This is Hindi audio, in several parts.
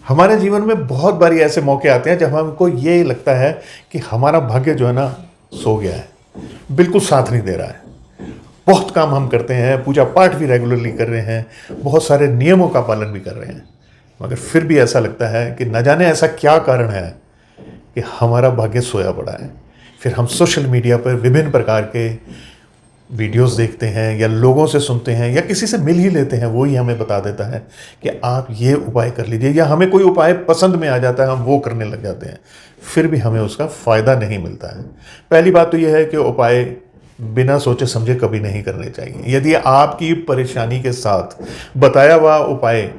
हमारे जीवन में बहुत बारी ऐसे मौके आते हैं जब हमको ये लगता है कि हमारा भाग्य जो है ना सो गया है, बिल्कुल साथ नहीं दे रहा है। बहुत काम हम करते हैं, पूजा पाठ भी रेगुलरली कर रहे हैं, बहुत सारे नियमों का पालन भी कर रहे हैं, मगर फिर भी ऐसा लगता है कि न जाने ऐसा क्या कारण है कि हमारा भाग्य सोया पड़ा है। फिर हम सोशल मीडिया पर विभिन्न प्रकार के वीडियोस देखते हैं या लोगों से सुनते हैं या किसी से मिल ही लेते हैं, वो ही हमें बता देता है कि आप ये उपाय कर लीजिए, या हमें कोई उपाय पसंद में आ जाता है, हम वो करने लग जाते हैं, फिर भी हमें उसका फ़ायदा नहीं मिलता है। पहली बात तो यह है कि उपाय बिना सोचे समझे कभी नहीं करने चाहिए। यदि आपकी परेशानी के साथ बताया हुआ उपाय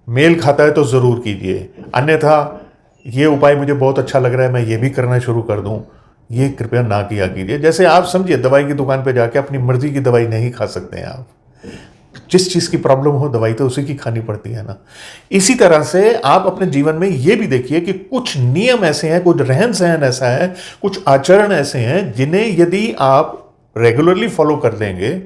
मेल खाता है तो ज़रूर कीजिए, अन्यथा ये उपाय मुझे बहुत अच्छा लग रहा है, मैं ये भी करना शुरू कर दूँ, ये कृपया ना किया कीजिए। जैसे आप समझिए, दवाई की दुकान पे जाके अपनी मर्जी की दवाई नहीं खा सकते हैं आप। जिस चीज़ की प्रॉब्लम हो दवाई तो उसी की खानी पड़ती है ना। इसी तरह से आप अपने जीवन में ये भी देखिए कि कुछ नियम ऐसे हैं, कुछ रहन सहन ऐसा है, कुछ आचरण ऐसे हैं जिन्हें यदि आप रेगुलरली फॉलो कर देंगे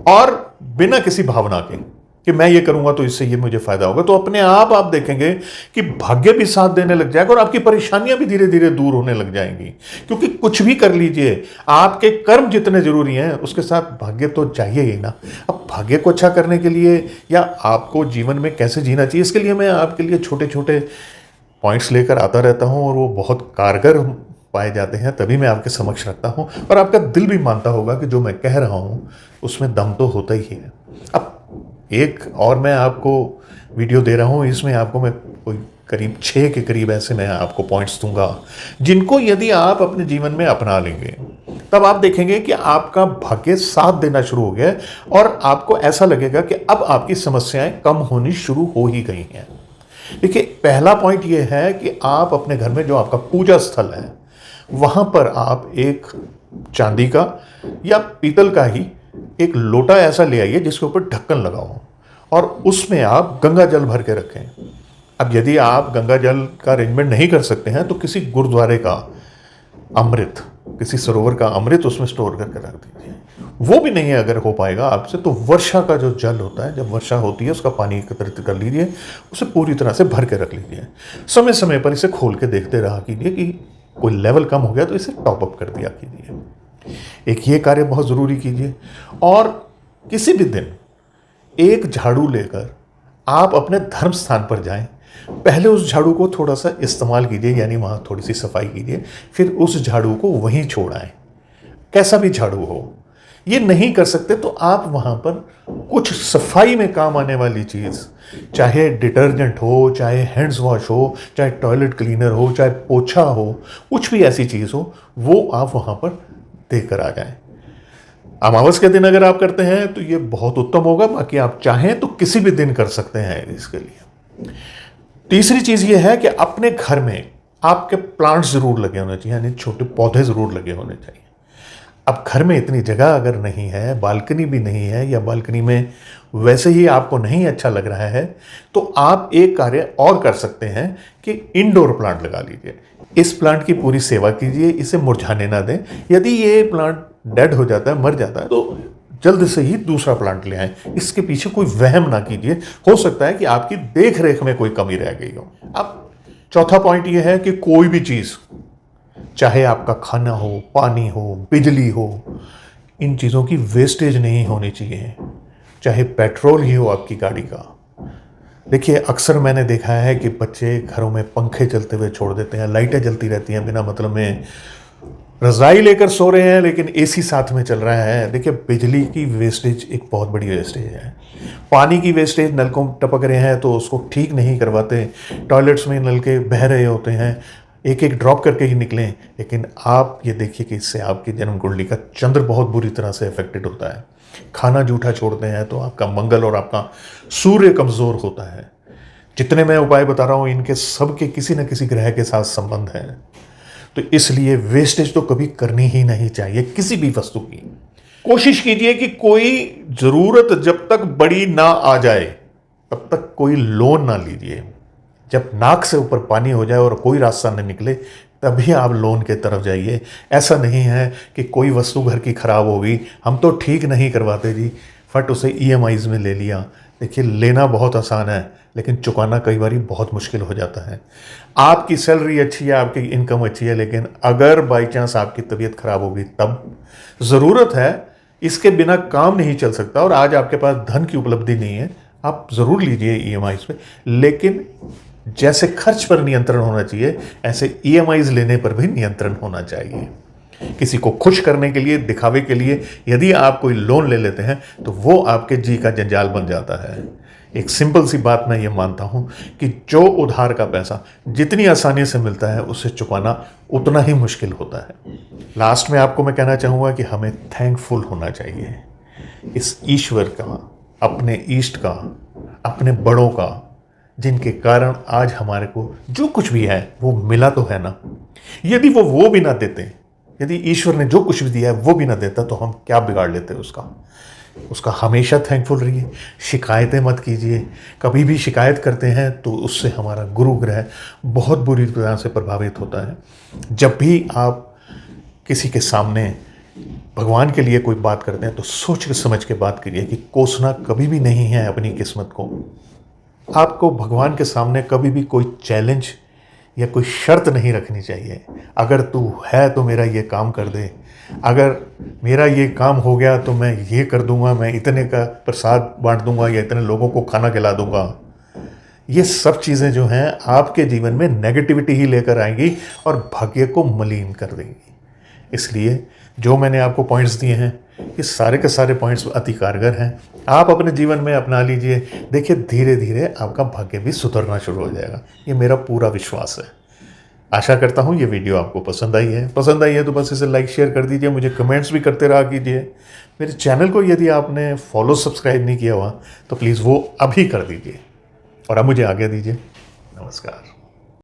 और बिना किसी भावना के कि मैं ये करूंगा तो इससे ये मुझे फायदा होगा, तो अपने आप देखेंगे कि भाग्य भी साथ देने लग जाएगा और आपकी परेशानियां भी धीरे धीरे दूर होने लग जाएंगी। क्योंकि कुछ भी कर लीजिए, आपके कर्म जितने जरूरी हैं उसके साथ भाग्य तो चाहिए ही ना। अब भाग्य को अच्छा करने के लिए या आपको जीवन में कैसे जीना चाहिए, इसके लिए मैं आपके लिए छोटे छोटे पॉइंट्स लेकर आता रहता हूँ और वो बहुत कारगर पाए जाते हैं, तभी मैं आपके समक्ष रखता हूँ और आपका दिल भी मानता होगा कि जो मैं कह रहा हूँ उसमें दम तो होता ही है। अब एक और मैं आपको वीडियो दे रहा हूँ, इसमें आपको मैं कोई करीब 6 के करीब ऐसे मैं आपको पॉइंट्स दूंगा जिनको यदि आप अपने जीवन में अपना लेंगे तब आप देखेंगे कि आपका भाग्य साथ देना शुरू हो गया और आपको ऐसा लगेगा कि अब आपकी समस्याएं कम होनी शुरू हो ही गई हैं। देखिए, पहला पॉइंट ये है कि आप अपने घर में जो आपका पूजा स्थल है वहाँ पर आप एक चांदी का या पीतल का ही एक लोटा ऐसा ले आइए जिसके ऊपर ढक्कन लगा हो और उसमें आप गंगा जल भर के रखें। अब यदि आप गंगा जल का अरेंजमेंट नहीं कर सकते हैं तो किसी गुरुद्वारे का अमृत, किसी सरोवर का अमृत उसमें स्टोर करके रख दीजिए। वो भी नहीं है अगर हो पाएगा आपसे तो वर्षा का जो जल होता है, जब वर्षा होती है उसका पानी एकत्रित कर लीजिए, उसे पूरी तरह से भर के रख लीजिए। समय समय पर इसे खोल के देखते रहा कीजिए कि कोई लेवल कम हो गया तो इसे टॉप अप कर दिया कीजिए। एक ये कार्य बहुत ज़रूरी कीजिए। और किसी भी दिन एक झाड़ू लेकर आप अपने धर्म स्थान पर जाएं, पहले उस झाड़ू को थोड़ा सा इस्तेमाल कीजिए, यानी वहाँ थोड़ी सी सफाई कीजिए, फिर उस झाड़ू को वहीं छोड़ आएं। कैसा भी झाड़ू हो, ये नहीं कर सकते तो आप वहाँ पर कुछ सफाई में काम आने वाली चीज़, चाहे डिटर्जेंट हो, चाहे हैंड्स वॉश हो, चाहे टॉयलेट क्लीनर हो, चाहे पोछा हो, कुछ भी ऐसी चीज़ हो, वो आप वहाँ पर देकर आ जाएं। अमावस के दिन अगर आप करते हैं तो ये बहुत उत्तम होगा, बाकी आप चाहें तो किसी भी दिन कर सकते हैं इसके लिए। तीसरी चीज़ ये है कि अपने घर में आपके प्लांट्स ज़रूर लगे होने चाहिए, यानी छोटे पौधे ज़रूर लगे होने चाहिए। अब घर में इतनी जगह अगर नहीं है, बालकनी भी नहीं है, या बालकनी में वैसे ही आपको नहीं अच्छा लग रहा है, तो आप एक कार्य और कर सकते हैं कि इंडोर प्लांट लगा लीजिए। इस प्लांट की पूरी सेवा कीजिए, इसे मुरझाने ना दें। यदि ये प्लांट डेड हो जाता है, मर जाता है, तो जल्द से ही दूसरा प्लांट ले आएं। इसके पीछे कोई वहम ना कीजिए, हो सकता है कि आपकी देख रेख में कोई कमी रह गई हो। अब चौथा पॉइंट ये है कि कोई भी चीज़, चाहे आपका खाना हो, पानी हो, बिजली हो, इन चीज़ों की वेस्टेज नहीं होनी चाहिए। चाहे पेट्रोल ही हो आपकी गाड़ी का। देखिए, अक्सर मैंने देखा है कि बच्चे घरों में पंखे चलते हुए छोड़ देते हैं, लाइटें जलती रहती हैं बिना मतलब में, रज़ाई लेकर सो रहे हैं लेकिन एसी साथ में चल रहा है। देखिए, बिजली की वेस्टेज एक बहुत बड़ी वेस्टेज है। पानी की वेस्टेज, नलकों टपक रहे हैं तो उसको ठीक नहीं करवाते, टॉयलेट्स में नलके बह रहे होते हैं, एक एक ड्रॉप करके ही निकलें। लेकिन आप ये देखिए कि इससे आपकी जन्म कुंडली का चंद्र बहुत बुरी तरह से अफेक्टेड होता है। खाना जूठा छोड़ते हैं तो आपका मंगल और आपका सूर्य कमज़ोर होता है। जितने मैं उपाय बता रहा हूँ इनके सबके किसी न किसी ग्रह के साथ संबंध है, तो इसलिए वेस्टेज तो कभी करनी ही नहीं चाहिए किसी भी वस्तु की। कोशिश कीजिए कि कोई ज़रूरत जब तक बड़ी ना आ जाए तब तक कोई लोन ना लीजिए। जब नाक से ऊपर पानी हो जाए और कोई रास्ता न निकले तभी आप लोन के तरफ जाइए। ऐसा नहीं है कि कोई वस्तु घर की ख़राब हो गई, हम तो ठीक नहीं करवाते जी, फट उसे ईएमआईज़ में ले लिया, देखिए, लेना बहुत आसान है, लेकिन चुकाना कई बार बहुत मुश्किल हो जाता है। आपकी सैलरी अच्छी है, आपकी इनकम अच्छी है, लेकिन अगर बाई चांस आपकी तबीयत खराब होगी तब ज़रूरत है, इसके बिना काम नहीं चल सकता और आज आपके पास धन की उपलब्धि नहीं है, आप ज़रूर लीजिए ईएमआईज़ पे। लेकिन जैसे खर्च पर नियंत्रण होना चाहिए, ऐसे ईएमआईज़ लेने पर भी नियंत्रण होना चाहिए। किसी को खुश करने के लिए, दिखावे के लिए यदि आप कोई लोन ले लेते हैं तो वो आपके जी का जंजाल बन जाता है। एक सिंपल सी बात मैं ये मानता हूँ कि जो उधार का पैसा जितनी आसानी से मिलता है, उसे चुकाना उतना ही मुश्किल होता है। लास्ट में आपको मैं कहना चाहूँगा कि हमें थैंकफुल होना चाहिए इस ईश्वर का, अपने ईष्ट का, अपने बड़ों का, जिनके कारण आज हमारे को जो कुछ भी है वो मिला तो है ना। यदि वो भी ना देते, यदि ईश्वर ने जो कुछ भी दिया है वो भी ना देता, तो हम क्या बिगाड़ लेते उसका हमेशा थैंकफुल रहिए। शिकायतें मत कीजिए। कभी भी शिकायत करते हैं तो उससे हमारा गुरु ग्रह बहुत बुरी तरह से प्रभावित होता है। जब भी आप किसी के सामने भगवान के लिए कोई बात करते हैं तो सोच के समझ के बात करिए कि कोसना कभी भी नहीं है अपनी किस्मत को। आपको भगवान के सामने कभी भी कोई चैलेंज या कोई शर्त नहीं रखनी चाहिए। अगर तू है तो मेरा ये काम कर दे, अगर मेरा ये काम हो गया तो मैं ये कर दूंगा, मैं इतने का प्रसाद बांट दूंगा या इतने लोगों को खाना खिला दूंगा। ये सब चीज़ें जो हैं आपके जीवन में नेगेटिविटी ही लेकर आएंगी और भाग्य को मलिन कर देंगी। इसलिए जो मैंने आपको पॉइंट्स दिए हैं, ये सारे के सारे पॉइंट्स अति कारगर हैं। आप अपने जीवन में अपना लीजिए। देखिए, धीरे धीरे आपका भाग्य भी सुधरना शुरू हो जाएगा। ये मेरा पूरा विश्वास है। आशा करता हूँ ये वीडियो आपको पसंद आई है। पसंद आई है तो बस इसे लाइक शेयर कर दीजिए, मुझे कमेंट्स भी करते रहा कीजिए। मेरे चैनल को यदि आपने फॉलो सब्सक्राइब नहीं किया हुआ तो प्लीज़ वो अभी कर दीजिए और अब मुझे आज्ञा दीजिए। नमस्कार।